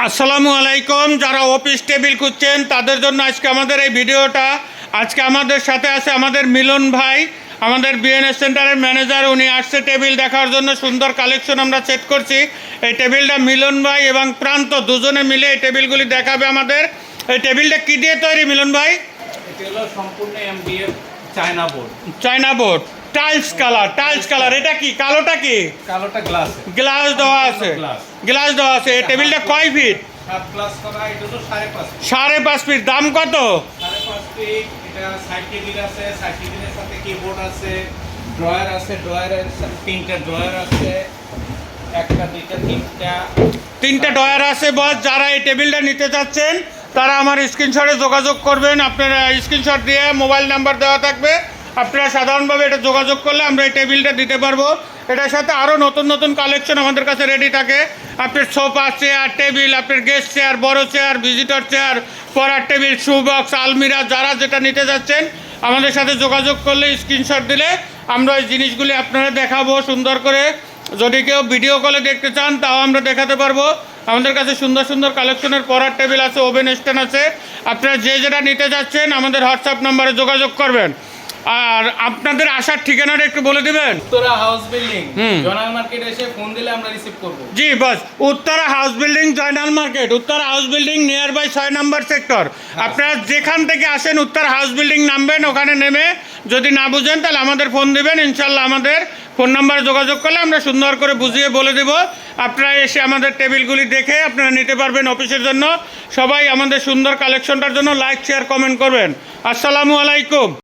আসসালামু আলাইকুম। যারা অফিস টেবিল খুঁজছেন তাদের জন্য আজকে আমাদের এই ভিডিওটা। আজকে আমাদের সাথে আছে আমাদের মিলন ভাই, আমাদের বিএনএস সেন্টারের ম্যানেজার। উনি আসছে টেবিল দেখার জন্য। সুন্দর কালেকশন আমরা সেট করছি। এই টেবিলটা মিলন ভাই এবং প্রান্ত দুজনে মিলে এই টেবিলগুলি দেখাবে আমাদের। এই টেবিলটা কী দিয়ে তৈরি মিলন ভাই? এটা হলো সম্পূর্ণ MDF China board. China board, tiles colour. এটা কি কালোটা? কি কালোটা গ্লাস, গ্লাস দেওয়া আছে। গ্লাস দেওয়া আছে। এই টেবিলটা কয় ফিট? 7 গ্লাস করা। এটা হলো 5.5 ফিট। 5.5 ফিট। দাম কত? 5.5 ফিট। এটা সাইড টেবিল আছে, সাইড টেবিলের সাথে কিবোর্ড আছে, ড্রয়ার আছে, ড্রয়ারের সাথে 3টা ড্রয়ার আছে, একটা দুইটা তিনটা ড্রয়ার আছে। বস, যারা এই টেবিলটা নিতে চাচ্ছেন তারা আমার স্ক্রিনশটে যোগাযোগ করবেন। আপনারা স্ক্রিনশট দিয়ে মোবাইল নাম্বার দেওয়া থাকবে। আপনারা সাধারণভাবে এটা যোগাযোগ করলে আমরা এই টেবিলটা দিতে পারবো। এটার সাথে আরও নতুন নতুন কালেকশন আমাদের কাছে রেডি থাকে। আপনার সোফা, চেয়ার, টেবিল, আপনার গেস্ট চেয়ার, বড় চেয়ার, ভিজিটর চেয়ার, পড়ার টেবিল, শু বক্স, আলমিরা, যারা যেটা নিতে যাচ্ছেন আমাদের সাথে যোগাযোগ করলে স্ক্রিনশট দিলে আমরা ওই জিনিসগুলি আপনারা দেখাবো সুন্দর করে। যদি কেউ ভিডিও কলে দেখতে চান তাও আমরা দেখাতে পারবো। আমাদের কাছে সুন্দর সুন্দর কালেকশনের পড়ার টেবিল আছে, ওভেন স্ট্যান্ড আছে। আপনারা যে যেটা নিতে যাচ্ছেন আমাদের হোয়াটসঅ্যাপ নাম্বারে যোগাযোগ করবেন। আর আপনাদের আসার ঠিকানাটা একটু বলে দিবেন। Uttara house building, Joynal market এসে ফোন দিলে আমরা রিসিভ করব। জি boss, Uttara house building, Joynal market, Uttara house building near by 6 number sector. আপনারা যেখান থেকে আসেন উত্তরা হাউস বিল্ডিং নামবেন। ওখানে নেমে যদি না বুঝেন তাহলে আমাদের ফোন দিবেন। ইনশাল্লাহ আমাদের ফোন নাম্বারে যোগাযোগ করলে আমরা সুন্দর করে বুঝিয়ে বলে দেব। আপনারা এসে আমাদের টেবিলগুলি দেখে আপনারা নিতে পারবেন অফিসের জন্য। সবাই আমাদের সুন্দর কালেকশনটার জন্য লাইক, শেয়ার, কমেন্ট করবেন। আসসালামু আলাইকুম।